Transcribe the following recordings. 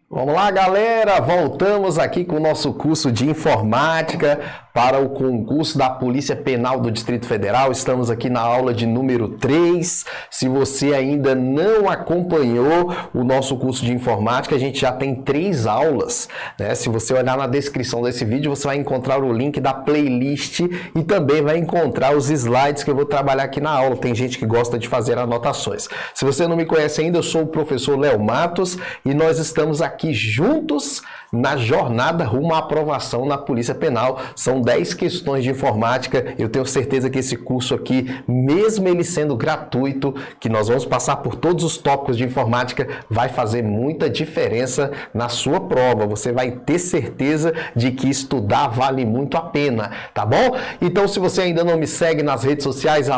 Vamos lá, galera! Voltamos aqui com o nosso curso de informática para o concurso da Polícia Penal do Distrito Federal. Estamos aqui na aula de número 3. Se você ainda não acompanhou o nosso curso de informática, a gente já tem 3 aulas, né? Se você olhar na descrição desse vídeo, você vai encontrar o link da playlist e também vai encontrar os slides que eu vou trabalhar aqui na aula. Tem gente que gosta de fazer anotações. Se você não me conhece ainda, eu sou o professor Léo Matos e nós estamos aqui juntos na jornada rumo à aprovação na Polícia Penal. São 10 questões de informática. Eu tenho certeza que esse curso aqui, mesmo ele sendo gratuito, que nós vamos passar por todos os tópicos de informática, vai fazer muita diferença na sua prova. Você vai ter certeza de que estudar vale muito a pena, tá bom? Então, se você ainda não me segue nas redes sociais,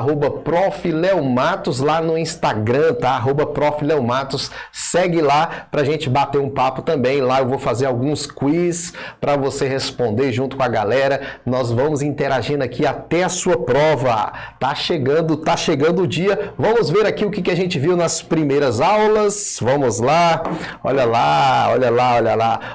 @profleomatos lá no Instagram, tá? @profleomatos, segue lá pra gente bater um papo também. Lá eu vou fazer alguns quiz para você responder junto com a galera. Nós vamos interagindo aqui até a sua prova. Tá chegando o dia. Vamos ver aqui o que a gente viu nas primeiras aulas. Vamos lá. Olha lá.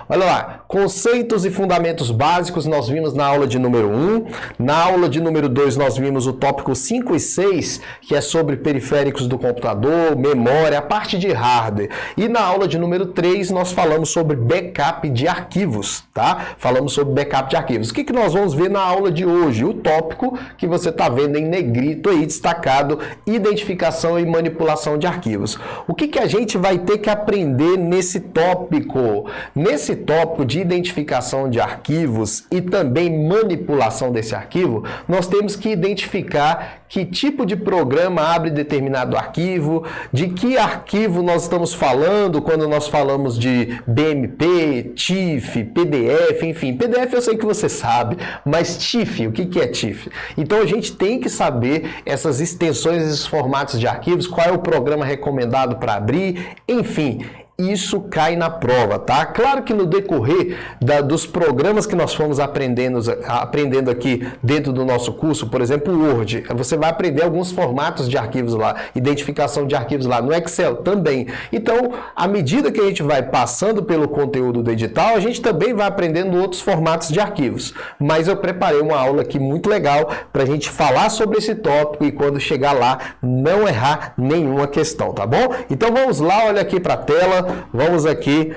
Olha lá. Conceitos e fundamentos básicos nós vimos na aula de número 1. Na aula de número 2 nós vimos o tópico 5 e 6, que é sobre periféricos do computador, memória, a parte de hardware. E na aula de número 3 nós falamos sobre backup de arquivos, tá? Falamos sobre backup de arquivos. O que nós vamos ver na aula de hoje? O tópico que você está vendo em negrito aí, destacado, identificação e manipulação de arquivos. O que a gente vai ter que aprender nesse tópico? Nesse tópico de identificação de arquivos e também manipulação desse arquivo, nós temos que identificar que tipo de programa abre determinado arquivo, de que arquivo nós estamos falando quando nós falamos de BMP, TIFF, PDF, enfim. PDF eu sei que você sabe, mas TIFF, o que é TIFF? Então a gente tem que saber essas extensões, esses formatos de arquivos, qual é o programa recomendado para abrir, enfim. Isso cai na prova, tá? Claro que no decorrer dos programas que nós fomos aprendendo aqui dentro do nosso curso, por exemplo, o Word, você vai aprender alguns formatos de arquivos lá, identificação de arquivos lá, no Excel também. Então, à medida que a gente vai passando pelo conteúdo do edital, a gente também vai aprendendo outros formatos de arquivos. Mas eu preparei uma aula aqui muito legal para a gente falar sobre esse tópico e quando chegar lá, não errar nenhuma questão, tá bom? Então vamos lá, olha aqui para a tela. Vamos aqui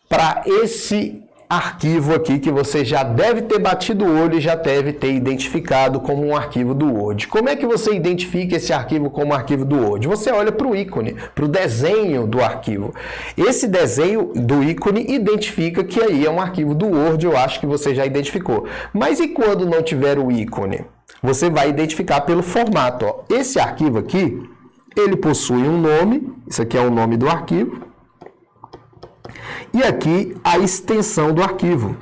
para esse arquivo aqui que você já deve ter batido o olho e já deve ter identificado como um arquivo do Word. Como é que você identifica esse arquivo como arquivo do Word? Você olha para o ícone, para o desenho do arquivo. Esse desenho do ícone identifica que aí é um arquivo do Word, eu acho que você já identificou. Mas e quando não tiver o ícone? Você vai identificar pelo formato. Ó. Esse arquivo aqui, ele possui um nome, isso aqui é o nome do arquivo, e aqui a extensão do arquivo.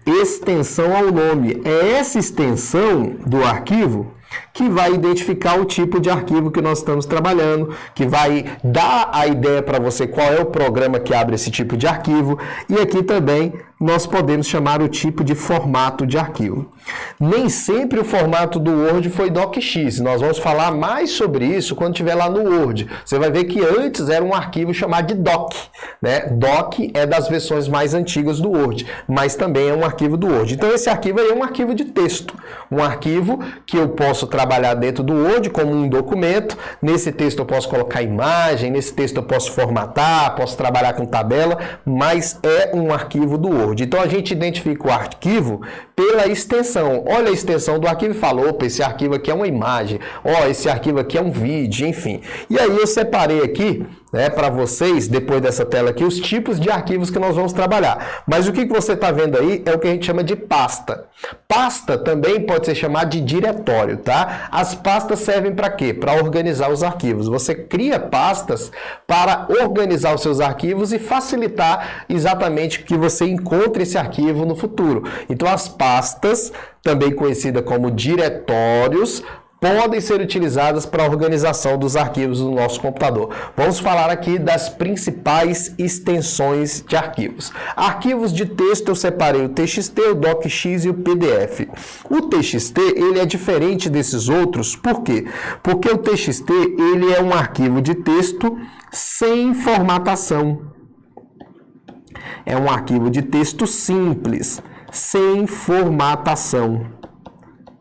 Extensão ao nome. É essa extensão do arquivo que vai identificar o tipo de arquivo que nós estamos trabalhando, que vai dar a ideia para você qual é o programa que abre esse tipo de arquivo, e aqui também nós podemos chamar o tipo de formato de arquivo. Nem sempre o formato do Word foi DocX, nós vamos falar mais sobre isso quando estiver lá no Word. Você vai ver que antes era um arquivo chamado de doc, né? Doc é das versões mais antigas do Word, mas também é um arquivo do Word. Então esse arquivo aí é um arquivo de texto, um arquivo que eu posso trabalhar dentro do Word como um documento. Nesse texto eu posso colocar imagem, nesse texto eu posso formatar, posso trabalhar com tabela, mas é um arquivo do Word. Então a gente identifica o arquivo pela extensão. Olha a extensão do arquivo e fala, opa, esse arquivo aqui é uma imagem, ó, esse arquivo aqui é um vídeo, enfim. E aí eu separei aqui, né, para vocês, depois dessa tela aqui, os tipos de arquivos que nós vamos trabalhar. Mas o que você está vendo aí é o que a gente chama de pasta. Pasta também pode ser chamada de diretório, tá? As pastas servem para quê? Para organizar os arquivos. Você cria pastas para organizar os seus arquivos e facilitar exatamente que você encontre esse arquivo no futuro. Então as pastas, também conhecidas como diretórios, podem ser utilizadas para a organização dos arquivos do nosso computador. Vamos falar aqui das principais extensões de arquivos. Arquivos de texto, eu separei o TXT, o DocX e o PDF. O TXT, ele é diferente desses outros, por quê? Porque o TXT, ele é um arquivo de texto sem formatação. É um arquivo de texto simples, sem formatação.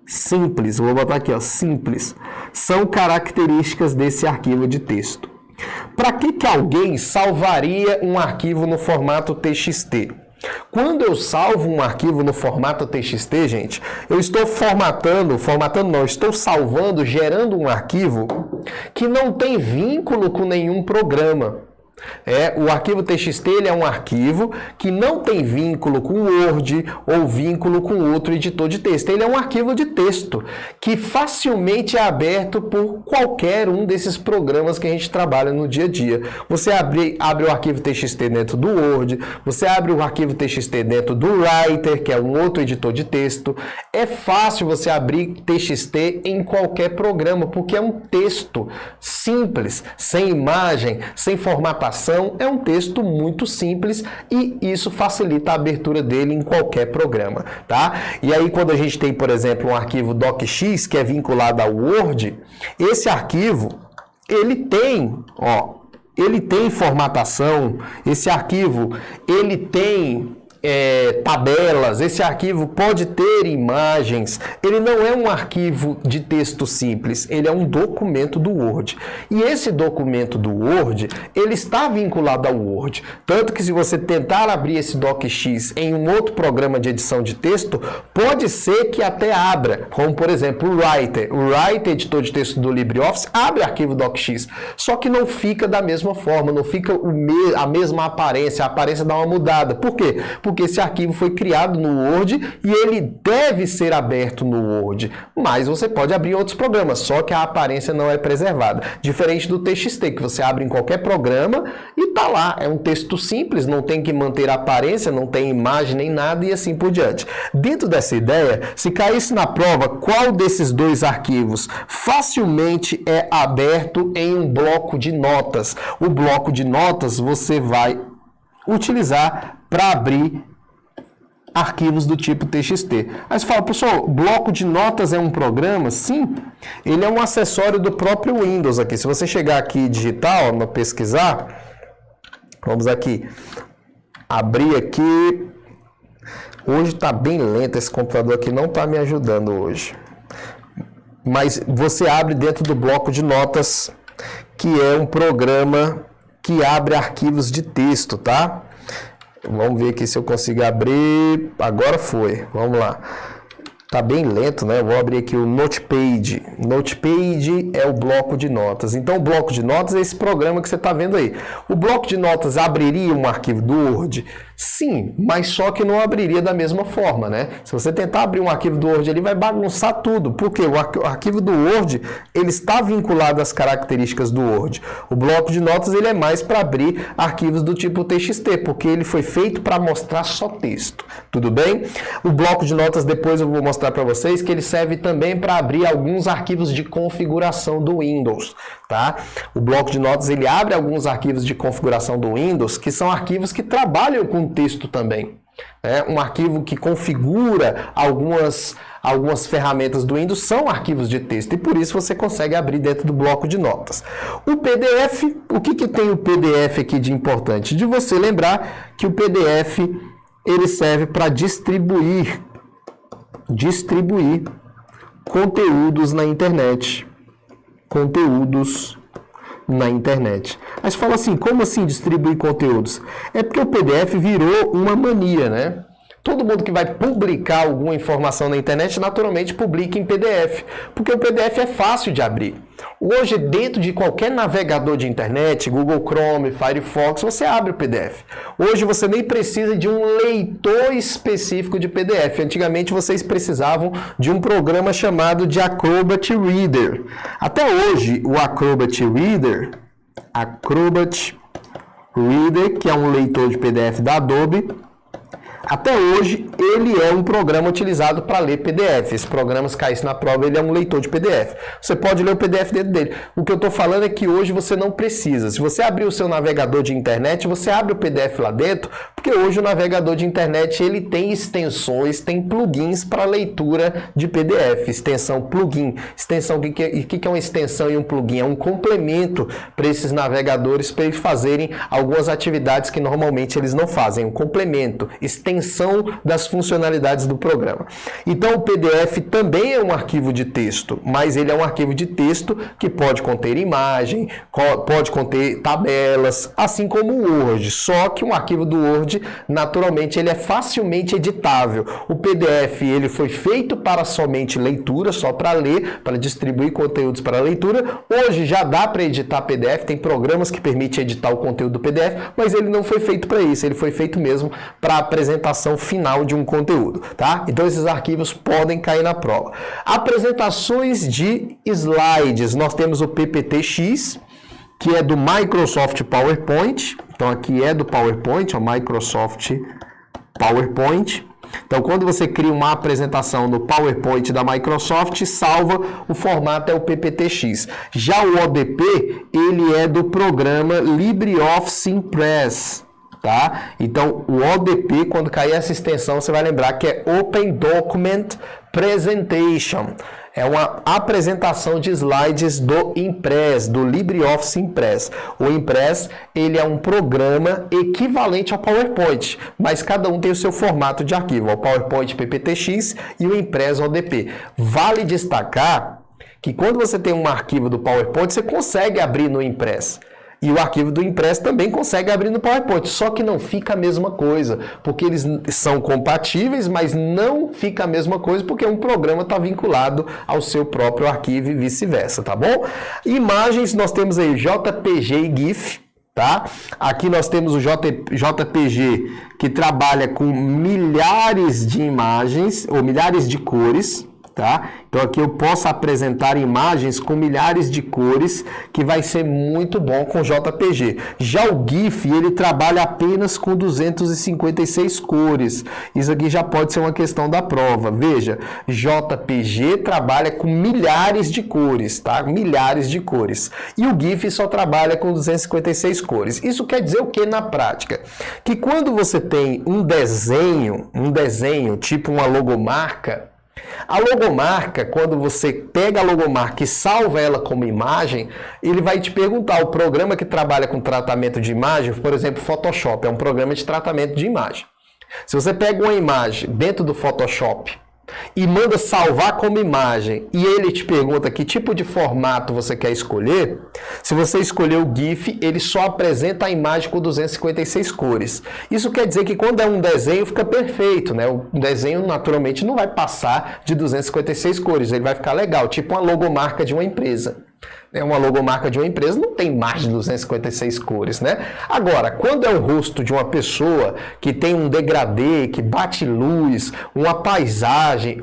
Simples, vou botar aqui, ó, simples. São características desse arquivo de texto. Para que alguém salvaria um arquivo no formato TXT? Quando eu salvo um arquivo no formato TXT, gente, eu estou estou salvando, gerando um arquivo que não tem vínculo com nenhum programa. O arquivo TXT ele é um arquivo que não tem vínculo com o Word ou vínculo com outro editor de texto. Ele é um arquivo de texto que facilmente é aberto por qualquer um desses programas que a gente trabalha no dia a dia. Você abre o arquivo TXT dentro do Word, você abre o arquivo TXT dentro do Writer, que é um outro editor de texto. É fácil você abrir TXT em qualquer programa, porque é um texto simples, sem imagem, sem formatação. É um texto muito simples e isso facilita a abertura dele em qualquer programa, tá? E aí quando a gente tem, por exemplo, um arquivo docx que é vinculado ao Word, esse arquivo, ele tem formatação, esse arquivo, ele tem tabelas, esse arquivo pode ter imagens, ele não é um arquivo de texto simples, ele é um documento do Word. E esse documento do Word, ele está vinculado ao Word. Tanto que se você tentar abrir esse docx em um outro programa de edição de texto, pode ser que até abra, como por exemplo o Writer. O Writer, editor de texto do LibreOffice, abre arquivo docx, só que não fica da mesma forma, não fica a mesma aparência, a aparência dá uma mudada. Por quê? Porque esse arquivo foi criado no Word e ele deve ser aberto no Word, mas você pode abrir em outros programas, só que a aparência não é preservada. Diferente do TXT, que você abre em qualquer programa e tá lá. É um texto simples, não tem que manter a aparência, não tem imagem nem nada e assim por diante. Dentro dessa ideia, se caísse na prova qual desses dois arquivos facilmente é aberto em um bloco de notas, o bloco de notas você vai utilizar para abrir arquivos do tipo TXT. Aí você fala, pessoal, bloco de notas é um programa? Sim, ele é um acessório do próprio Windows aqui. Se você chegar aqui e digitar, no pesquisar, vamos aqui, abrir aqui. Hoje está bem lento esse computador aqui, não está me ajudando hoje. Mas você abre dentro do bloco de notas, que é um programa que abre arquivos de texto, tá? Vamos ver aqui se eu consigo abrir. Agora foi. Vamos lá. Tá bem lento, né? Eu vou abrir aqui o Notepad. Notepad é o bloco de notas. Então, o bloco de notas é esse programa que você está vendo aí. O bloco de notas abriria um arquivo do Word? Sim, mas só que não abriria da mesma forma, né? Se você tentar abrir um arquivo do Word, ele vai bagunçar tudo. Porque o arquivo do Word, ele está vinculado às características do Word. O bloco de notas, ele é mais para abrir arquivos do tipo TXT, porque ele foi feito para mostrar só texto. Tudo bem? O bloco de notas, depois eu vou mostrar para vocês que ele serve também para abrir alguns arquivos de configuração do Windows, tá? O bloco de notas ele abre alguns arquivos de configuração do Windows que são arquivos que trabalham com texto também. Um arquivo que configura algumas ferramentas do Windows são arquivos de texto e por isso você consegue abrir dentro do bloco de notas. O PDF, o que tem o PDF aqui de importante? De você lembrar que o PDF ele serve para distribuir conteúdos na internet. Conteúdos na internet. Aí você fala assim, como assim distribuir conteúdos? É porque o PDF virou uma mania, né? Todo mundo que vai publicar alguma informação na internet, naturalmente publica em PDF, porque o PDF é fácil de abrir. Hoje, dentro de qualquer navegador de internet, Google Chrome, Firefox, você abre o PDF. Hoje você nem precisa de um leitor específico de PDF. Antigamente vocês precisavam de um programa chamado de Acrobat Reader. Até hoje, o Acrobat Reader, que é um leitor de PDF da Adobe, Até hoje, ele é um programa utilizado para ler PDF. Esse programa, se caísse na prova, ele é um leitor de PDF. Você pode ler o PDF dentro dele. O que eu estou falando é que hoje você não precisa. Se você abrir o seu navegador de internet, você abre o PDF lá dentro, porque hoje o navegador de internet ele tem extensões, tem plugins para leitura de PDF. Extensão, plugin. Extensão, o que é uma extensão e um plugin? É um complemento para esses navegadores, para eles fazerem algumas atividades que normalmente eles não fazem. Um complemento, extensão das funcionalidades do programa. Então o PDF também é um arquivo de texto, mas ele é um arquivo de texto que pode conter imagem, pode conter tabelas, assim como o Word, só que um arquivo do Word, naturalmente, ele é facilmente editável. O PDF, ele foi feito para somente leitura, só para ler, para distribuir conteúdos para leitura. Hoje já dá para editar PDF, tem programas que permitem editar o conteúdo do PDF, mas ele não foi feito para isso, ele foi feito mesmo para apresentação final de um conteúdo, tá? Então esses arquivos podem cair na prova. Apresentações de slides, nós temos o PPTX, que é do Microsoft PowerPoint. Então aqui é do PowerPoint, o Microsoft PowerPoint. Então, quando você cria uma apresentação no PowerPoint da Microsoft, salva, o formato é o PPTX. Já o ODP, ele é do programa LibreOffice Impress. Tá? Então, o ODP, quando cair essa extensão, você vai lembrar que é Open Document Presentation. É uma apresentação de slides do Impress, do LibreOffice Impress. O Impress, ele é um programa equivalente ao PowerPoint, mas cada um tem o seu formato de arquivo. O PowerPoint PPTX e o Impress ODP. Vale destacar que quando você tem um arquivo do PowerPoint, você consegue abrir no Impress. E o arquivo do Impress também consegue abrir no PowerPoint, só que não fica a mesma coisa, porque eles são compatíveis, mas não fica a mesma coisa, porque um programa está vinculado ao seu próprio arquivo e vice-versa, tá bom? Imagens, nós temos aí JPG e GIF, tá? Aqui nós temos o JPG, que trabalha com milhares de imagens, ou milhares de cores, tá? Então aqui eu posso apresentar imagens com milhares de cores, que vai ser muito bom com JPG. Já o GIF, ele trabalha apenas com 256 cores. Isso aqui já pode ser uma questão da prova. Veja, JPG trabalha com milhares de cores, tá? Milhares de cores. E o GIF só trabalha com 256 cores. Isso quer dizer o que na prática? Que quando você tem um desenho tipo uma logomarca, a logomarca, quando você pega a logomarca e salva ela como imagem, ele vai te perguntar, o programa que trabalha com tratamento de imagem, por exemplo, Photoshop, é um programa de tratamento de imagem. Se você pega uma imagem dentro do Photoshop e manda salvar como imagem, e ele te pergunta que tipo de formato você quer escolher, se você escolher o GIF, ele só apresenta a imagem com 256 cores. Isso quer dizer que quando é um desenho fica perfeito, né? O desenho naturalmente não vai passar de 256 cores, ele vai ficar legal, tipo uma logomarca de uma empresa. Uma logomarca de uma empresa não tem mais de 256 cores, né? Agora, quando é o rosto de uma pessoa que tem um degradê, que bate luz, uma paisagem,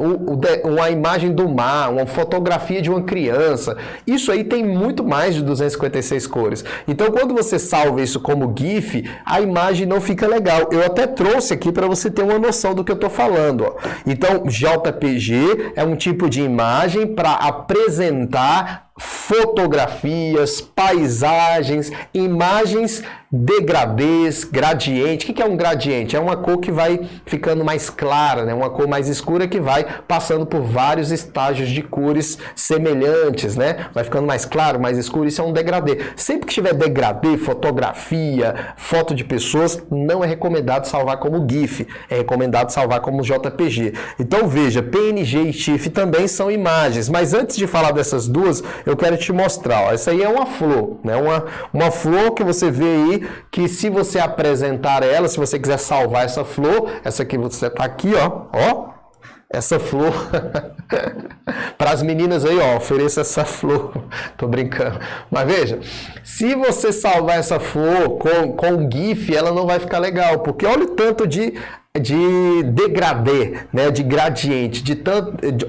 uma imagem do mar, uma fotografia de uma criança, isso aí tem muito mais de 256 cores. Então, quando você salva isso como GIF, a imagem não fica legal. Eu até trouxe aqui para você ter uma noção do que eu estou falando. Ó. Então, JPG é um tipo de imagem para apresentar fotografias, paisagens, imagens degradês, gradiente. O que é um gradiente? É uma cor que vai ficando mais clara, né? Uma cor mais escura que vai passando por vários estágios de cores semelhantes, né? Vai ficando mais claro, mais escuro, isso é um degradê. Sempre que tiver degradê, fotografia, foto de pessoas, não é recomendado salvar como GIF, é recomendado salvar como JPG. Então veja, PNG e TIFF também são imagens, mas antes de falar dessas duas, eu quero te mostrar, ó, essa aí é uma flor, né? Uma flor que você vê aí, que se você apresentar ela, se você quiser salvar essa flor, essa aqui você tá aqui, ó, essa flor, para as meninas aí, ó, ofereça essa flor, tô brincando, mas veja, se você salvar essa flor com GIF, ela não vai ficar legal, porque olha o tanto de degradê, né, de gradiente,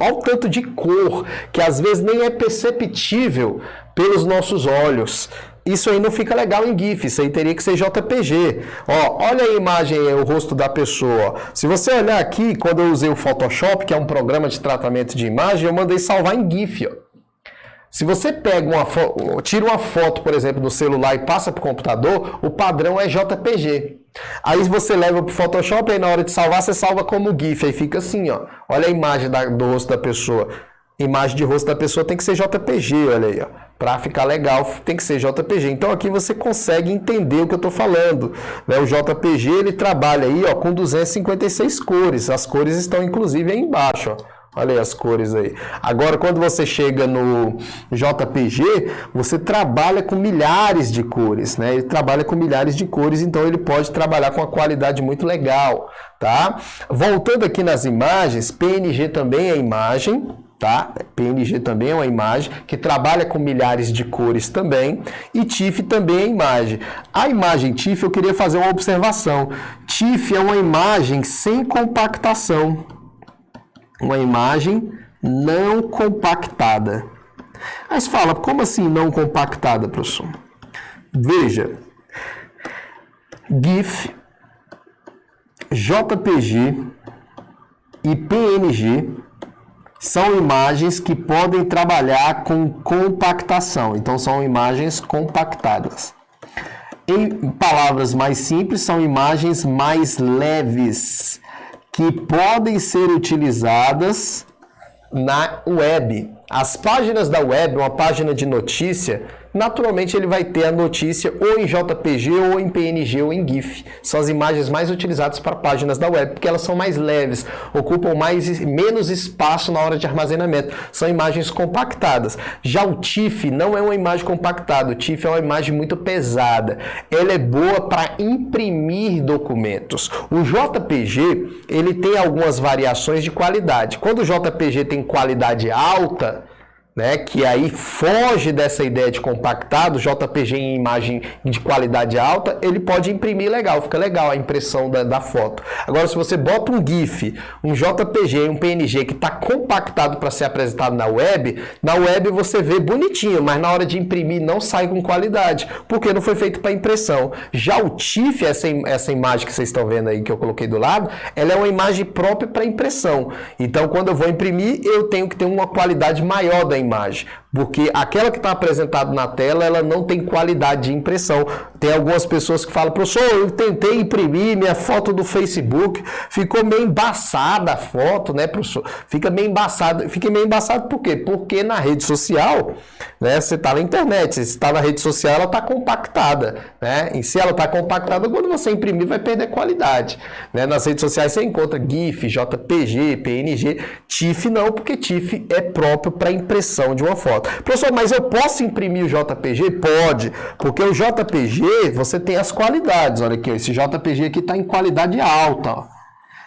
olha o tanto de cor, que às vezes nem é perceptível pelos nossos olhos. isso aí não fica legal em GIF, isso aí teria que ser JPG. Ó, olha a imagem aí, o rosto da pessoa. Se você olhar aqui, quando eu usei o Photoshop, que é um programa de tratamento de imagem, eu mandei salvar em GIF, ó. Se você pega tira uma foto, por exemplo, do celular e passa para o computador, o padrão é JPG. Aí você leva para o Photoshop e na hora de salvar, você salva como GIF. Aí fica assim, ó. Olha a imagem do rosto da pessoa. Imagem de rosto da pessoa tem que ser JPG, olha aí, ó. Para ficar legal, tem que ser JPG. Então aqui você consegue entender o que eu estou falando, né? O JPG, ele trabalha aí, ó, com 256 cores. As cores estão inclusive aí embaixo, ó. Olha aí as cores aí. Agora, quando você chega no JPG, você trabalha com milhares de cores, né? Ele trabalha com milhares de cores, então ele pode trabalhar com uma qualidade muito legal, tá? Voltando aqui nas imagens, PNG também é imagem, tá? PNG também é uma imagem que trabalha com milhares de cores também, e TIFF também é imagem. A imagem TIFF, eu queria fazer uma observação. TIFF é uma imagem sem compactação. Uma imagem não compactada. Aí você fala, como assim não compactada, professor? Veja, GIF, JPG e PNG são imagens que podem trabalhar com compactação. Então, são imagens compactadas. Em palavras mais simples, são imagens mais leves, que podem ser utilizadas na web. As páginas da web, uma página de notícia, naturalmente ele vai ter a notícia ou em JPG, ou em PNG, ou em GIF. São as imagens mais utilizadas para páginas da web, porque elas são mais leves, ocupam menos espaço na hora de armazenamento. São imagens compactadas. Já o TIFF não é uma imagem compactada, o TIFF é uma imagem muito pesada. Ela é boa para imprimir documentos. O JPG, ele tem algumas variações de qualidade. Quando o JPG tem qualidade alta, né, que aí foge dessa ideia de compactado, JPG em imagem de qualidade alta, ele pode imprimir legal, fica legal a impressão da foto. Agora, se você bota um GIF, um JPG e um PNG que está compactado para ser apresentado na web você vê bonitinho, mas na hora de imprimir não sai com qualidade, porque não foi feito para impressão. Já o TIFF, essa imagem que vocês estão vendo aí, que eu coloquei do lado, ela é uma imagem própria para impressão. Então, quando eu vou imprimir, eu tenho que ter uma qualidade maior da imagem, porque aquela que está apresentada na tela, ela não tem qualidade de impressão. Tem algumas pessoas que falam, professor, eu tentei imprimir minha foto do Facebook, ficou meio embaçada a foto, né, professor? Fica meio embaçado por quê? Porque na rede social, né, você está na internet, se está na rede social, ela está compactada, né? E se ela está compactada, quando você imprimir, vai perder qualidade, né? Nas redes sociais você encontra GIF, JPG, PNG, TIFF não, porque TIFF é próprio para impressão de uma foto. Professor, mas eu posso imprimir o JPG? Pode, porque o JPG, você tem as qualidades. Olha aqui, ó, esse JPG aqui está em qualidade alta, ó.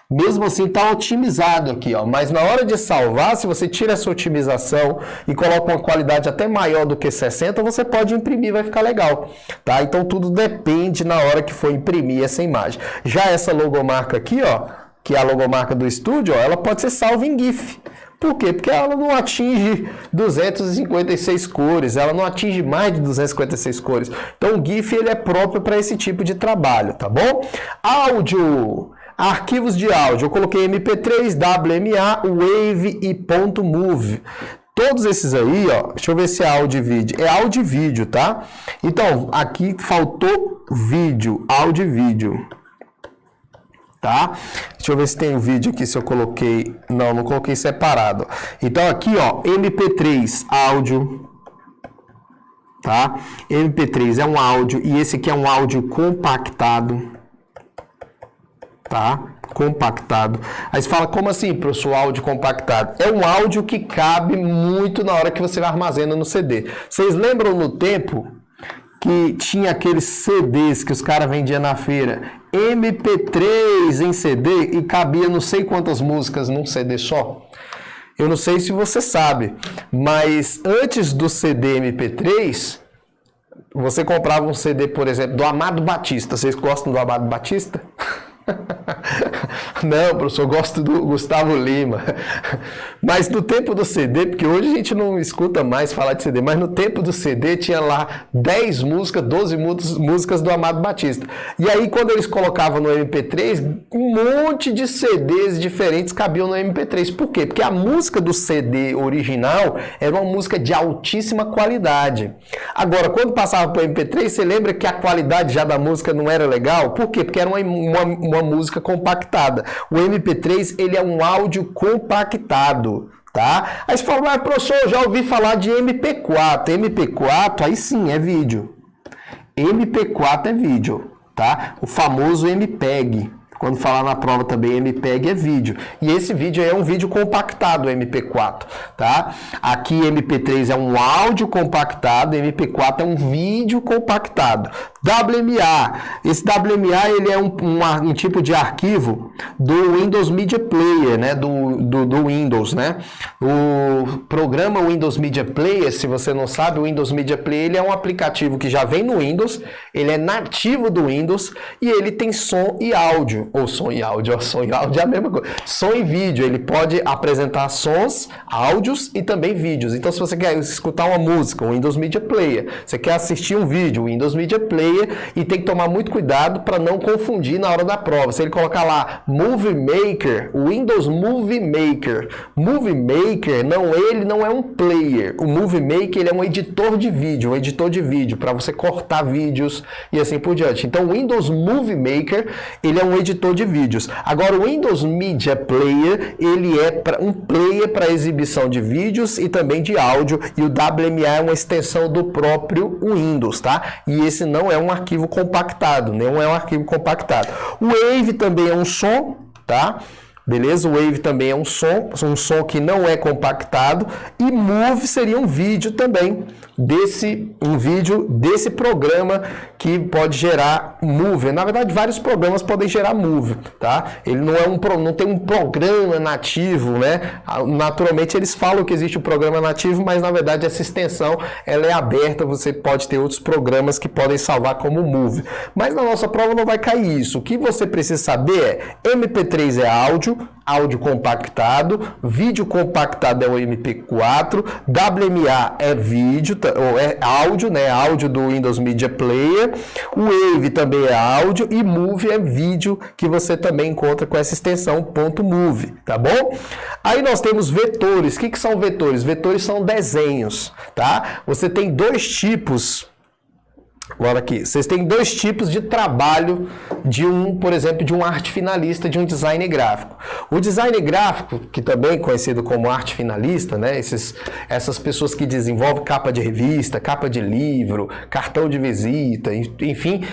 Mesmo assim está otimizado aqui, ó. Mas na hora de salvar, se você tira essa otimização e coloca uma qualidade até maior do que 60, você pode imprimir, vai ficar legal, tá? Então tudo depende na hora que for imprimir essa imagem. Já essa logomarca aqui, ó, que é a logomarca do estúdio, ó, ela pode ser salva em GIF. Por quê? Porque ela não atinge 256 cores, ela não atinge mais de 256 cores. Então o GIF ele é próprio para esse tipo de trabalho, tá bom? Áudio, arquivos de áudio, eu coloquei MP3, WMA, Wave e .move. Todos esses aí, ó, deixa eu ver se é áudio e vídeo. É áudio e vídeo, tá? Então, aqui faltou vídeo, áudio e vídeo. Tá? Deixa eu ver se tem um vídeo aqui, se eu coloquei... Não coloquei separado. Então aqui, ó, MP3, áudio, tá? MP3 é um áudio e esse aqui é um áudio compactado, tá? Compactado. Aí você fala, como assim, professor, áudio compactado? É um áudio que cabe muito na hora que você armazena no CD. Vocês lembram no tempo que tinha aqueles CDs que os caras vendiam na feira? MP3 em CD e cabia não sei quantas músicas num CD só. Eu não sei se você sabe, mas antes do CD MP3, você comprava um CD, por exemplo, do Amado Batista. Vocês gostam do Amado Batista? Não, professor, eu gosto do Gustavo Lima. Mas no tempo do CD, porque hoje a gente não escuta mais falar de CD, mas no tempo do CD tinha lá 10 músicas, 12 músicas do Amado Batista. E aí quando eles colocavam no MP3, um monte de CDs diferentes cabiam no MP3. Por quê? Porque a música do CD original era uma música de altíssima qualidade. Agora, quando passava para o MP3, você lembra que a qualidade já da música não era legal? Por quê? Porque era uma música compactada. O MP3, ele é um áudio compactado, tá? Aí você fala, mas professor, eu já ouvi falar de MP4. MP4, aí sim, é vídeo. MP4 é vídeo, tá? O famoso MPEG. Quando falar na prova também, MPEG é vídeo. E esse vídeo é um vídeo compactado, MP4, tá? Aqui MP3 é um áudio compactado, MP4 é um vídeo compactado. WMA. Esse WMA ele é um tipo de arquivo do Windows Media Player, né? Do Windows, né? O programa Windows Media Player, se você não sabe, o Windows Media Player ele é um aplicativo que já vem no Windows, ele é nativo do Windows e ele tem som e áudio. Ou som e áudio é a mesma coisa. Som e vídeo, ele pode apresentar sons, áudios e também vídeos. Então, se você quer escutar uma música, o Windows Media Player, você quer assistir um vídeo, o Windows Media Player, e tem que tomar muito cuidado para não confundir na hora da prova. Se ele colocar lá Movie Maker, o Windows Movie Maker, Movie Maker, ele não é um player. O Movie Maker ele é um editor de vídeo para você cortar vídeos e assim por diante. Então, o Windows Movie Maker, ele é um editor de vídeos. Agora, o Windows Media Player, ele é um player para exibição de vídeos e também de áudio, e o WMA é uma extensão do próprio Windows, tá? E esse não é um arquivo compactado, não é um arquivo compactado. O Wave também é um som, tá? Beleza? O Wave também é um som que não é compactado, e Move seria um vídeo também, um vídeo desse programa que pode gerar Move. Na verdade, vários programas podem gerar Move, tá? Ele não tem um programa nativo, né? Naturalmente, eles falam que existe um programa nativo, mas na verdade essa extensão ela é aberta, você pode ter outros programas que podem salvar como Move. Mas na nossa prova não vai cair isso. O que você precisa saber é MP3 é áudio compactado, vídeo compactado é o MP4, WMA é vídeo, ou é áudio, né? Áudio do Windows Media Player, o Wave também é áudio e Move é vídeo, que você também encontra com essa extensão .move, tá bom? Aí nós temos vetores. O que são vetores? Vetores são desenhos, tá? Você tem dois tipos. Agora aqui, vocês têm dois tipos de trabalho por exemplo, de um arte finalista, de um design gráfico. O design gráfico, que também é conhecido como arte finalista, né? Essas pessoas que desenvolvem capa de revista, capa de livro, cartão de visita, enfim.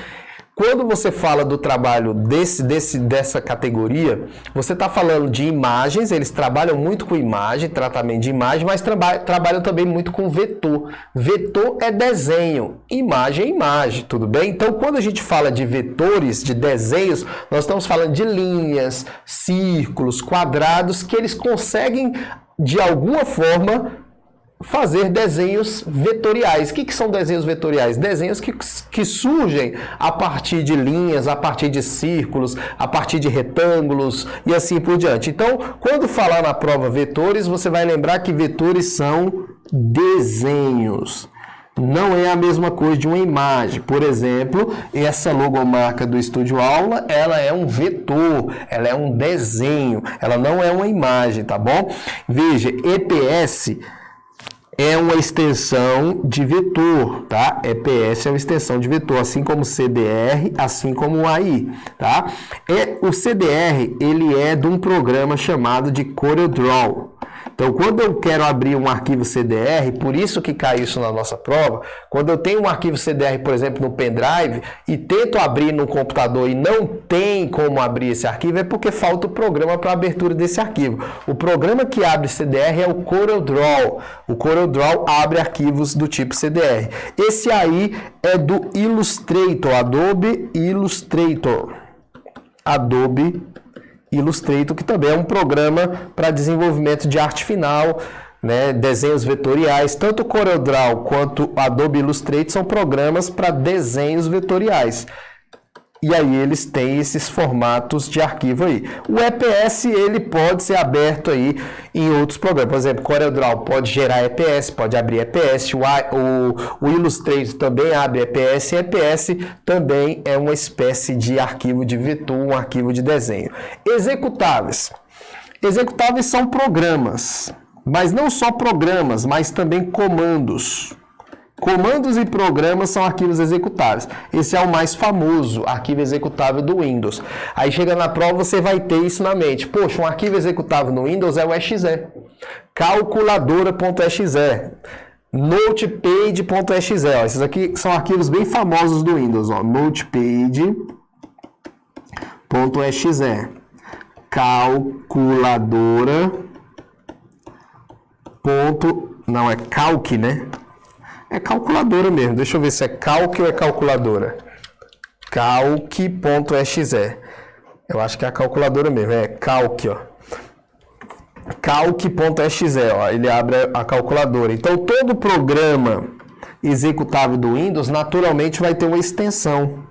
Quando você fala do trabalho dessa categoria, você está falando de imagens, eles trabalham muito com imagem, tratamento de imagem, mas trabalham também muito com vetor. Vetor é desenho, imagem é imagem, tudo bem? Então, quando a gente fala de vetores, de desenhos, nós estamos falando de linhas, círculos, quadrados, que eles conseguem, de alguma forma, fazer desenhos vetoriais. O que são desenhos vetoriais? Desenhos que surgem a partir de linhas, a partir de círculos, a partir de retângulos e assim por diante. Então, quando falar na prova vetores, você vai lembrar que vetores são desenhos. Não é a mesma coisa de uma imagem. Por exemplo, essa logomarca do Estúdio Aula, ela é um vetor, ela é um desenho, ela não é uma imagem, tá bom? Veja, EPS é uma extensão de vetor, tá? EPS é uma extensão de vetor, assim como CDR, assim como o AI, tá? O CDR, ele é de um programa chamado de CorelDRAW. Então, quando eu quero abrir um arquivo CDR, por isso que cai isso na nossa prova, quando eu tenho um arquivo CDR, por exemplo, no pendrive, e tento abrir no computador e não tem como abrir esse arquivo, é porque falta o programa para a abertura desse arquivo. O programa que abre CDR é o CorelDRAW. O CorelDRAW abre arquivos do tipo CDR. Esse aí é do Illustrator, Adobe Illustrator. Illustrator, que também é um programa para desenvolvimento de arte final, né, desenhos vetoriais. Tanto o CorelDRAW quanto o Adobe Illustrator são programas para desenhos vetoriais. E aí eles têm esses formatos de arquivo aí. O EPS, ele pode ser aberto aí em outros programas. Por exemplo, CorelDRAW pode gerar EPS, pode abrir EPS. O Illustrator também abre EPS. E EPS também é uma espécie de arquivo de vetor, um arquivo de desenho. Executáveis. Executáveis são programas, mas não só programas, mas também comandos. Comandos e programas são arquivos executáveis. Esse é o mais famoso, arquivo executável do Windows. Aí chega na prova, você vai ter isso na mente. Poxa, um arquivo executável no Windows é o exe. Calculadora.exe. Notepad.exe. Esses aqui são arquivos bem famosos do Windows. Notepad.exe. Calculadora. Não, é calc, né? É calculadora mesmo. Deixa eu ver se é calc ou é calculadora. Calc.exe. Eu acho que é a calculadora mesmo. É calc, ó. Calc.exe, ó. Ele abre a calculadora. Então, todo programa executável do Windows, naturalmente, vai ter uma extensão.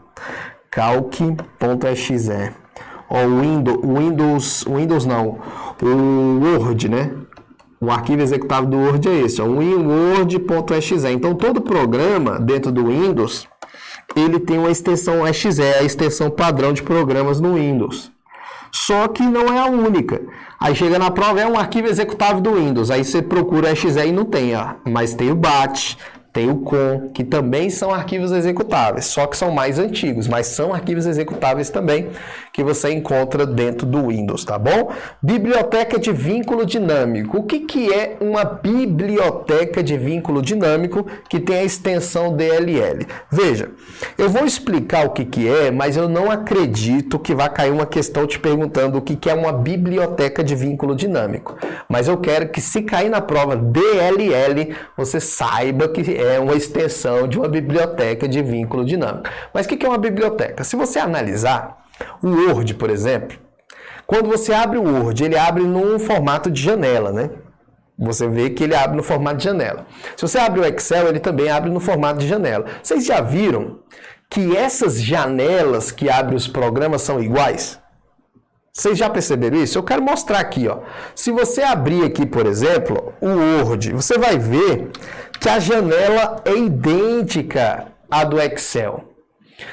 Calc.exe. Ó, o Windows não. O Word, né? O arquivo executável do Word é esse, winword.exe. Então, todo programa dentro do Windows, ele tem uma extensão exe, a extensão padrão de programas no Windows. Só que não é a única. Aí chega na prova, é um arquivo executável do Windows. Aí você procura exe e não tem, ó. Mas tem o bat, tem o com, que também são arquivos executáveis, só que são mais antigos, mas são arquivos executáveis também, que você encontra dentro do Windows, tá bom? Biblioteca de vínculo dinâmico. O que é uma biblioteca de vínculo dinâmico que tem a extensão DLL? Veja, eu vou explicar o que é, mas eu não acredito que vai cair uma questão te perguntando o que é uma biblioteca de vínculo dinâmico. Mas eu quero que, se cair na prova DLL, você saiba que é uma extensão de uma biblioteca de vínculo dinâmico. Mas o que é uma biblioteca? Se você analisar o Word, por exemplo, quando você abre o Word, ele abre num formato de janela, né? Você vê que ele abre no formato de janela. Se você abre o Excel, ele também abre no formato de janela. Vocês já viram que essas janelas que abrem os programas são iguais? Vocês já perceberam isso? Eu quero mostrar aqui, ó. Se você abrir aqui, por exemplo, o Word, você vai ver que a janela é idêntica à do Excel.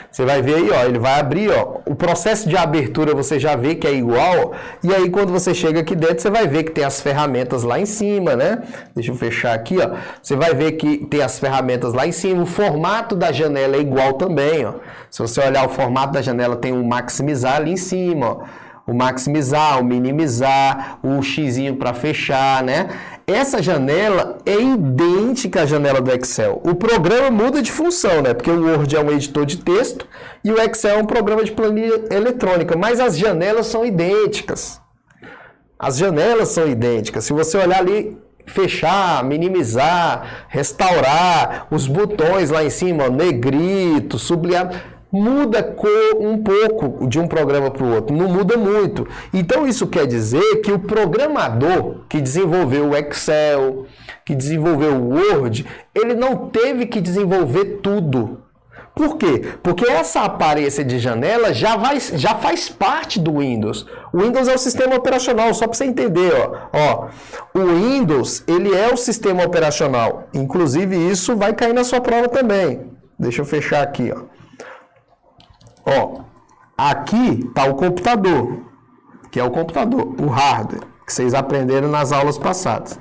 Você vai ver aí, ó, ele vai abrir, ó, o processo de abertura você já vê que é igual, e aí quando você chega aqui dentro, você vai ver que tem as ferramentas lá em cima, né? Deixa eu fechar aqui, ó. Você vai ver que tem as ferramentas lá em cima, o formato da janela é igual também, ó. Se você olhar o formato da janela, tem um maximizar ali em cima, ó. O maximizar, o minimizar, o xizinho para fechar, né? Essa janela é idêntica à janela do Excel. O programa muda de função, né? Porque o Word é um editor de texto e o Excel é um programa de planilha eletrônica, mas as janelas são idênticas. As janelas são idênticas. Se você olhar ali, fechar, minimizar, restaurar, os botões lá em cima, ó, negrito, sublinhado, muda cor um pouco de um programa para o outro, não muda muito. Então isso quer dizer que o programador que desenvolveu o Excel, que desenvolveu o Word, ele não teve que desenvolver tudo. Por quê? Porque essa aparência de janela já faz parte do Windows. O Windows é o sistema operacional, só para você entender, ó. O Windows, ele é o sistema operacional. Inclusive isso vai cair na sua prova também. Deixa eu fechar aqui, ó. Ó, aqui está o computador, que é o computador, o hardware, que vocês aprenderam nas aulas passadas.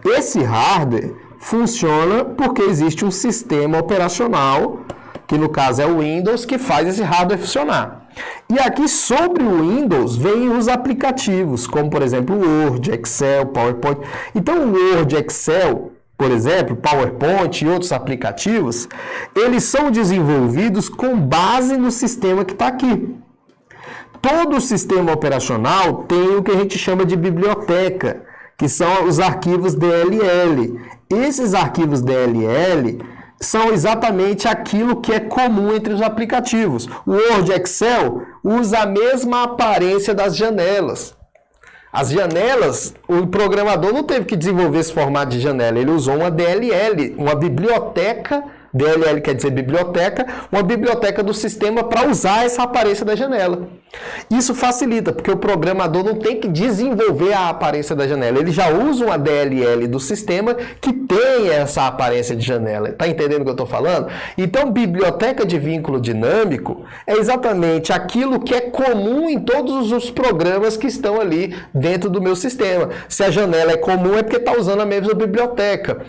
Esse hardware funciona porque existe um sistema operacional, que no caso é o Windows, que faz esse hardware funcionar. E aqui sobre o Windows vem os aplicativos, como por exemplo o Word, Excel, PowerPoint. Então o Word, Excel, por exemplo, PowerPoint e outros aplicativos, eles são desenvolvidos com base no sistema que está aqui. Todo sistema operacional tem o que a gente chama de biblioteca, que são os arquivos DLL. Esses arquivos DLL são exatamente aquilo que é comum entre os aplicativos. O Word e Excel usa a mesma aparência das janelas. As janelas, o programador não teve que desenvolver esse formato de janela, ele usou uma DLL, uma biblioteca DLL quer dizer biblioteca, uma biblioteca do sistema para usar essa aparência da janela. Isso facilita, porque o programador não tem que desenvolver a aparência da janela, ele já usa uma DLL do sistema que tem essa aparência de janela. Está entendendo o que eu estou falando? Então, biblioteca de vínculo dinâmico é exatamente aquilo que é comum em todos os programas que estão ali dentro do meu sistema. Se a janela é comum, é porque está usando a mesma biblioteca.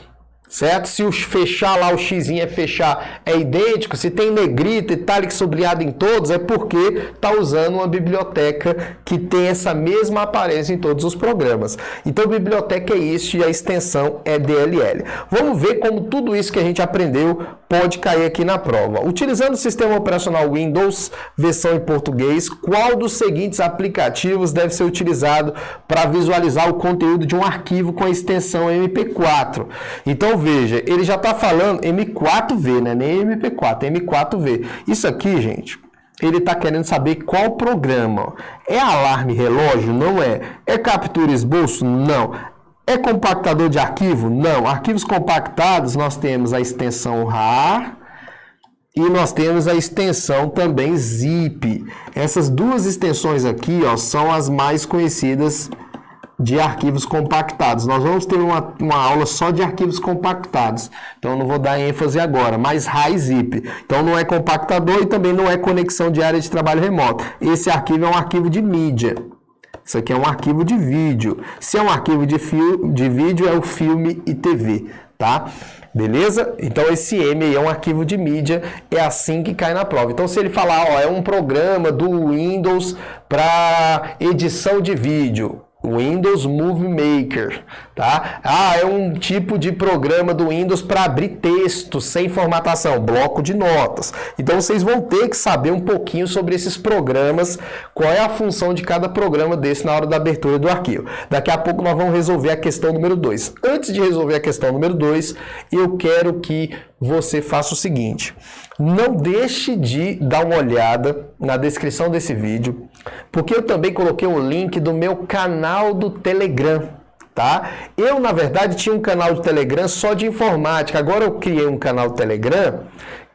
Certo? Se o fechar lá, o xzinho é fechar, é idêntico. Se tem negrito, itálico, sublinhado em todos, é porque está usando uma biblioteca que tem essa mesma aparência em todos os programas. Então, biblioteca é isso e a extensão é DLL. Vamos ver como tudo isso que a gente aprendeu pode cair aqui na prova. Utilizando o sistema operacional Windows, versão em português, qual dos seguintes aplicativos deve ser utilizado para visualizar o conteúdo de um arquivo com a extensão MP4? Então, veja, ele já está falando M4V, né? Nem MP4, é M4V. Isso aqui, gente, ele está querendo saber qual programa. É alarme relógio? Não é. É captura esboço? Não. É compactador de arquivo? Não. Arquivos compactados, nós temos a extensão RAR e nós temos a extensão também ZIP. Essas duas extensões aqui, ó, são as mais conhecidas de arquivos compactados. Nós vamos ter uma aula só de arquivos compactados, então eu não vou dar ênfase agora, mas RAR e ZIP. Então não é compactador e também não é conexão de área de trabalho remoto. Esse arquivo é um arquivo de mídia. Isso aqui é um arquivo de vídeo. Se é um arquivo de vídeo, é o filme e TV, tá? Beleza? Então esse M aí é um arquivo de mídia, é assim que cai na prova. Então se ele falar, ó, é um programa do Windows para edição de vídeo, Windows Movie Maker, tá? Ah, é um tipo de programa do Windows para abrir texto sem formatação, bloco de notas. Então vocês vão ter que saber um pouquinho sobre esses programas, qual é a função de cada programa desse na hora da abertura do arquivo. Daqui a pouco nós vamos resolver a questão número 2. Antes de resolver a questão número 2, eu quero que você faça o seguinte: não deixe de dar uma olhada na descrição desse vídeo, porque eu também coloquei um link do meu canal do Telegram, tá? Eu, na verdade, tinha um canal de Telegram só de informática, agora eu criei um canal do Telegram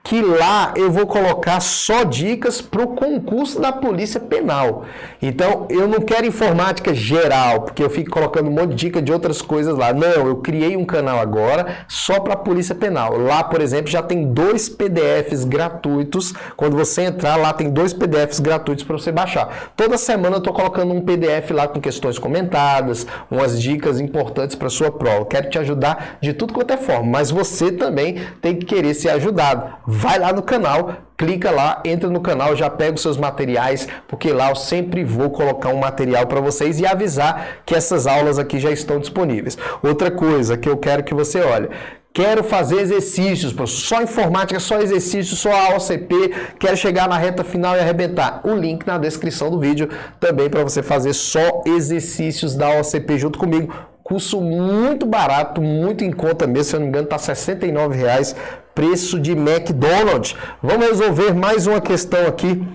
que lá eu vou colocar só dicas para o concurso da Polícia Penal. Então, eu não quero informática geral, porque eu fico colocando um monte de dica de outras coisas lá. Não, eu criei um canal agora só para a Polícia Penal. Lá, por exemplo, já tem 2 PDFs gratuitos. Quando você entrar, lá tem 2 PDFs gratuitos para você baixar. Toda semana eu estou colocando um PDF lá com questões comentadas, umas dicas importantes para a sua prova. Quero te ajudar de tudo quanto é forma, mas você também tem que querer ser ajudado. Vai lá no canal, clica lá, entra no canal, já pega os seus materiais, porque lá eu sempre vou colocar um material para vocês e avisar que essas aulas aqui já estão disponíveis. Outra coisa que eu quero que você olhe: quero fazer exercícios, só informática, só exercício, só a OCP, quero chegar na reta final e arrebentar. O link na descrição do vídeo também para você fazer só exercícios da OCP junto comigo. Curso muito barato, muito em conta mesmo, se eu não me engano está R$ 69,00, preço de McDonald's. Vamos resolver mais uma questão aqui.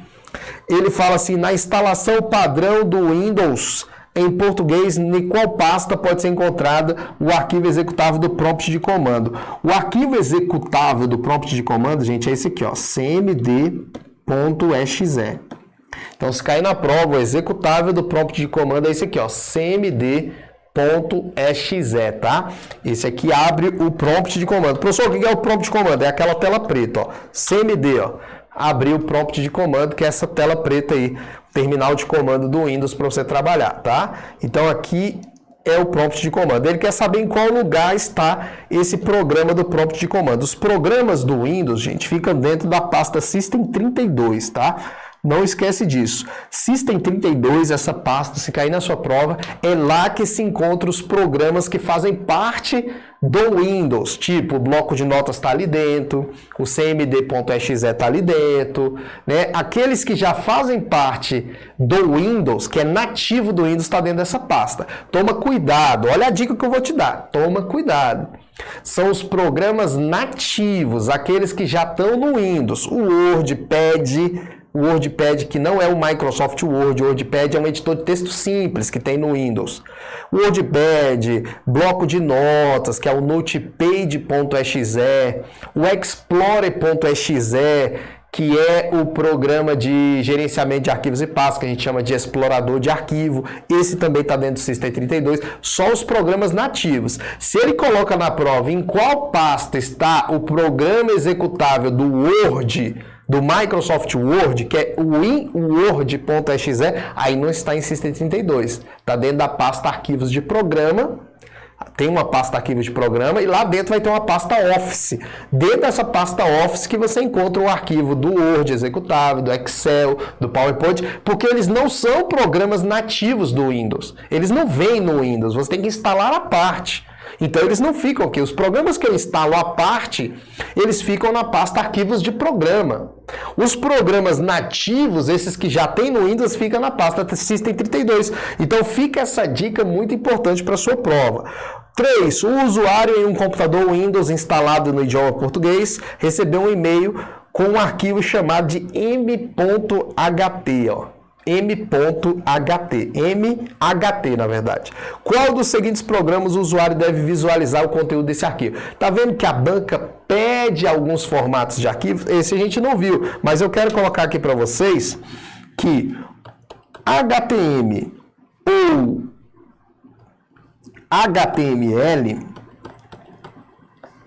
Ele fala assim: na instalação padrão do Windows, em português, em qual pasta pode ser encontrada o arquivo executável do prompt de comando? O arquivo executável do prompt de comando, gente, é esse aqui, ó, cmd.exe. Então, se cair na prova, o executável do prompt de comando é esse aqui, ó, cmd.exe, tá? Esse aqui abre o prompt de comando. Professor, o que é o prompt de comando? É aquela tela preta, ó, cmd, ó. Abrir o prompt de comando, que é essa tela preta aí, terminal de comando do Windows para você trabalhar, tá? Então aqui é o prompt de comando. Ele quer saber em qual lugar está esse programa do prompt de comando. Os programas do Windows, gente, ficam dentro da pasta System32, tá? Não esquece disso. System32, essa pasta, se cair na sua prova, é lá que se encontram os programas que fazem parte do Windows. Tipo, o bloco de notas está ali dentro, o cmd.exe está ali dentro, né? Aqueles que já fazem parte do Windows, que é nativo do Windows, está dentro dessa pasta. Toma cuidado, olha a dica que eu vou te dar. Toma cuidado. São os programas nativos, aqueles que já estão no Windows. O Word, Pad, o WordPad, que não é o Microsoft Word. O WordPad é um editor de texto simples que tem no Windows. O WordPad, bloco de notas, que é o Notepad.exe, o Explorer.exe, que é o programa de gerenciamento de arquivos e pastas, que a gente chama de explorador de arquivo. Esse também está dentro do System32, só os programas nativos. Se ele coloca na prova em qual pasta está o programa executável do Word, do Microsoft Word, que é o WinWord.exe, aí não está em System32. Está dentro da pasta arquivos de programa. Tem uma pasta arquivos de programa e lá dentro vai ter uma pasta Office. Dentro dessa pasta Office que você encontra o arquivo do Word executável, do Excel, do PowerPoint, porque eles não são programas nativos do Windows. Eles não vêm no Windows, você tem que instalar à parte. Então eles não ficam aqui. Os programas que eu instalo à parte, eles ficam na pasta arquivos de programa. Os programas nativos, esses que já tem no Windows, ficam na pasta System32. Então fica essa dica muito importante para a sua prova. 3. O usuário em um computador Windows instalado no idioma português recebeu um e-mail com um arquivo chamado de m.ht, ó. MHT, na verdade. Qual dos seguintes programas o usuário deve visualizar o conteúdo desse arquivo? Tá vendo que a banca pede alguns formatos de arquivos? Esse a gente não viu, mas eu quero colocar aqui para vocês que HTML ou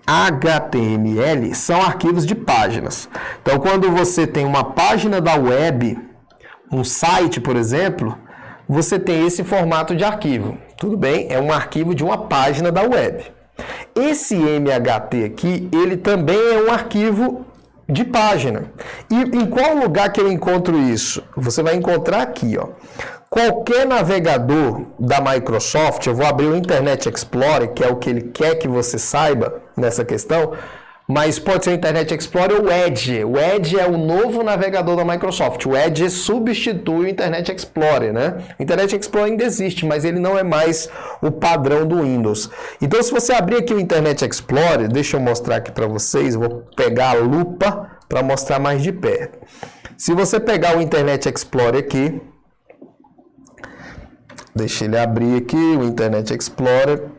HTML são arquivos de páginas. Então, quando você tem uma página da web, um site, por exemplo, você tem esse formato de arquivo. Tudo bem? É um arquivo de uma página da web. Esse MHT aqui, ele também é um arquivo de página. E em qual lugar que eu encontro isso? Você vai encontrar aqui, ó. Qualquer navegador da Microsoft, eu vou abrir o Internet Explorer, que é o que ele quer que você saiba nessa questão, mas pode ser o Internet Explorer ou o Edge. O Edge é o novo navegador da Microsoft. O Edge substitui o Internet Explorer, né? O Internet Explorer ainda existe, mas ele não é mais o padrão do Windows. Então, se você abrir aqui o Internet Explorer, deixa eu mostrar aqui para vocês, vou pegar a lupa para mostrar mais de perto. Se você pegar o Internet Explorer aqui, deixa ele abrir aqui, o Internet Explorer,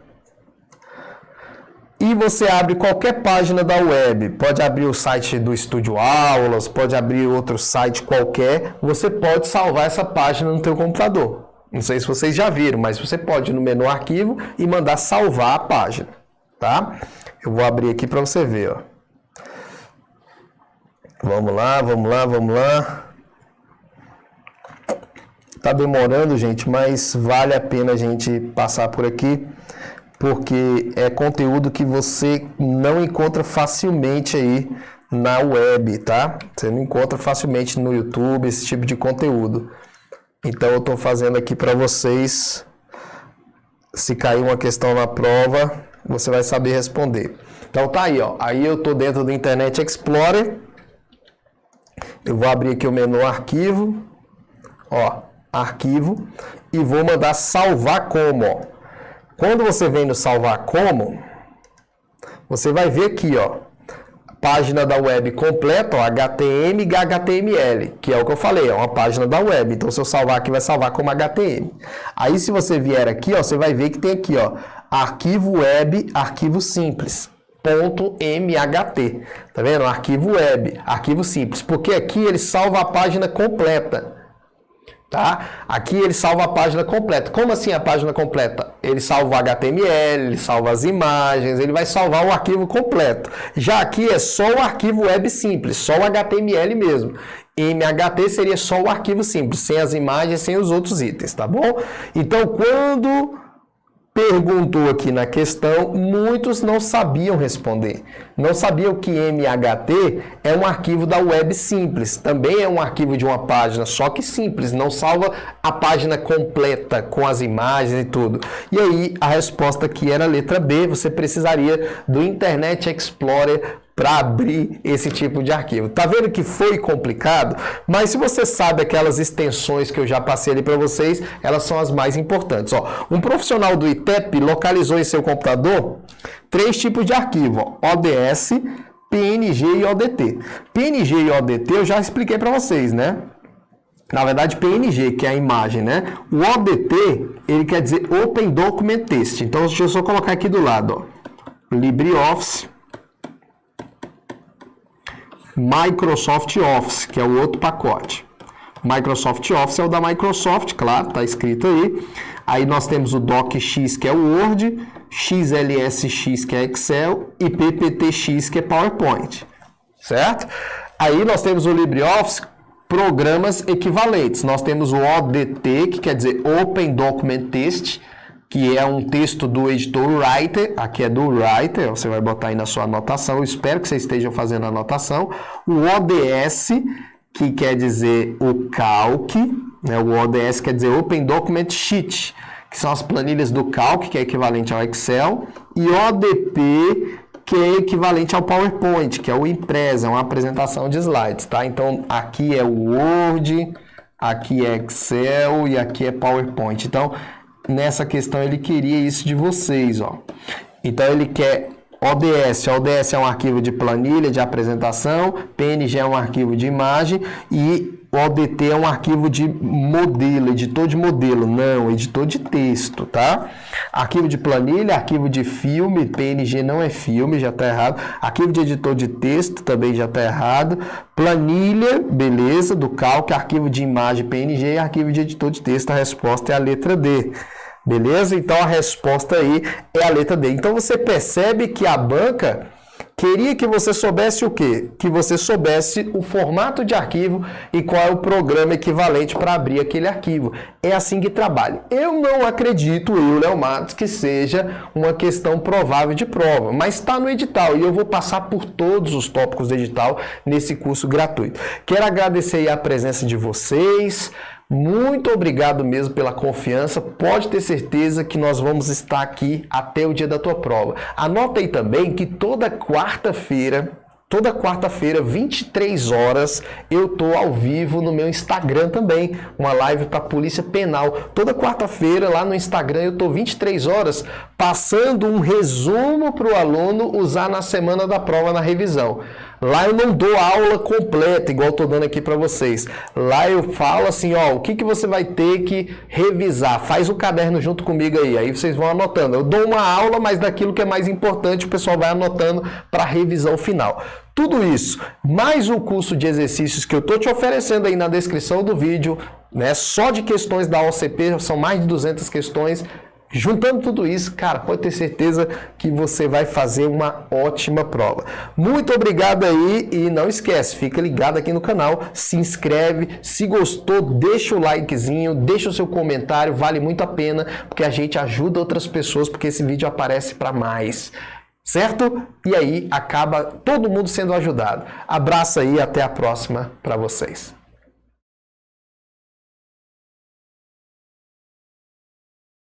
e você abre qualquer página da web, pode abrir o site do Estúdio Aulas, pode abrir outro site qualquer, você pode salvar essa página no teu computador. Não sei se vocês já viram, mas você pode ir no menu arquivo e mandar salvar a página, tá? Eu vou abrir aqui para você ver, ó. Vamos lá. Tá demorando, gente, mas vale a pena a gente passar por aqui, porque é conteúdo que você não encontra facilmente aí na web, tá? Você não encontra facilmente no YouTube esse tipo de conteúdo. Então eu estou fazendo aqui para vocês, se cair uma questão na prova, você vai saber responder. Então tá aí, ó. Aí eu estou dentro do Internet Explorer. Eu vou abrir aqui o menu arquivo, ó, arquivo, e vou mandar salvar como, ó. Quando você vem no salvar como, você vai ver aqui, ó, página da web completa, ó, HTML e HTML, que é o que eu falei, é uma página da web. Então, se eu salvar aqui, vai salvar como HTML. Aí, se você vier aqui, ó, você vai ver que tem aqui, ó, arquivo web, arquivo simples, .mht. Tá vendo? Arquivo web, arquivo simples. Porque aqui ele salva a página completa. Tá? Aqui ele salva a página completa. Como assim a página completa? Ele salva o HTML, ele salva as imagens, ele vai salvar o arquivo completo. Já aqui é só o arquivo web simples, só o HTML mesmo. MHT seria só o arquivo simples, sem as imagens, sem os outros itens, tá bom? Então, quando perguntou aqui na questão, muitos não sabiam responder. Não sabiam que MHT é um arquivo da web simples. Também é um arquivo de uma página, só que simples. Não salva a página completa com as imagens e tudo. E aí, a resposta aqui era a letra B. Você precisaria do Internet Explorer para abrir esse tipo de arquivo. Tá vendo que foi complicado? Mas se você sabe aquelas extensões que eu já passei ali para vocês, elas são as mais importantes. Ó, um profissional do ITEP localizou em seu computador 3 tipos de arquivo: ó, ODS, PNG e ODT. PNG e ODT eu já expliquei para vocês, né? Na verdade, PNG, que é a imagem, né? O ODT, ele quer dizer Open Document Test. Então, deixa eu só colocar aqui do lado, ó. LibreOffice, Microsoft Office, que é o outro pacote. Microsoft Office é o da Microsoft, claro, tá escrito aí. Aí nós temos o DocX, que é o Word, XLSX, que é Excel, e PPTX, que é PowerPoint, certo? Aí nós temos o LibreOffice, programas equivalentes. Nós temos o ODT, que quer dizer Open Document Test, que é um texto do editor Writer, aqui é do Writer, você vai botar aí na sua anotação, eu espero que vocês estejam fazendo a anotação. O ODS, que quer dizer o Calc, né? O ODS quer dizer Open Document Sheet, que são as planilhas do Calc, que é equivalente ao Excel, e ODP, que é equivalente ao PowerPoint, que é o Impress, é uma apresentação de slides, tá? Então, aqui é o Word, aqui é Excel e aqui é PowerPoint. Então, nessa questão, ele queria isso de vocês, ó. Então, ele quer ODS. ODS é um arquivo de planilha, de apresentação, PNG é um arquivo de imagem e ODT é um arquivo de modelo, editor de modelo, não, editor de texto, tá? Arquivo de planilha, arquivo de filme, PNG não é filme, já tá errado. Arquivo de editor de texto também já tá errado. Planilha, beleza, do Calc, arquivo de imagem, PNG e arquivo de editor de texto, a resposta é a letra D. Beleza? Então a resposta aí é a letra D. Então você percebe que a banca queria que você soubesse o quê? Que você soubesse o formato de arquivo e qual é o programa equivalente para abrir aquele arquivo. É assim que trabalha. Eu não acredito, Léo Matos, que seja uma questão provável de prova, mas está no edital e eu vou passar por todos os tópicos do edital nesse curso gratuito. Quero agradecer aí a presença de vocês. Muito obrigado mesmo pela confiança, pode ter certeza que nós vamos estar aqui até o dia da tua prova. Anota aí também que toda quarta-feira, 23 horas, eu tô ao vivo no meu Instagram também, uma live para Polícia Penal. Toda quarta-feira lá no Instagram eu tô 23 horas passando um resumo para o aluno usar na semana da prova na revisão. Lá eu não dou aula completa, igual eu tô dando aqui para vocês. Lá eu falo assim, ó, o que você vai ter que revisar. Faz o caderno junto comigo aí vocês vão anotando. Eu dou uma aula, mas daquilo que é mais importante, o pessoal vai anotando para a revisão final. Tudo isso, mais um curso de exercícios que eu tô te oferecendo aí na descrição do vídeo, né? Só de questões da OCP, são mais de 200 questões. Juntando tudo isso, cara, pode ter certeza que você vai fazer uma ótima prova. Muito obrigado aí e não esquece, fica ligado aqui no canal, se inscreve, se gostou, deixa o likezinho, deixa o seu comentário, vale muito a pena, porque a gente ajuda outras pessoas, porque esse vídeo aparece para mais, certo? E aí acaba todo mundo sendo ajudado. Abraço aí, até a próxima para vocês.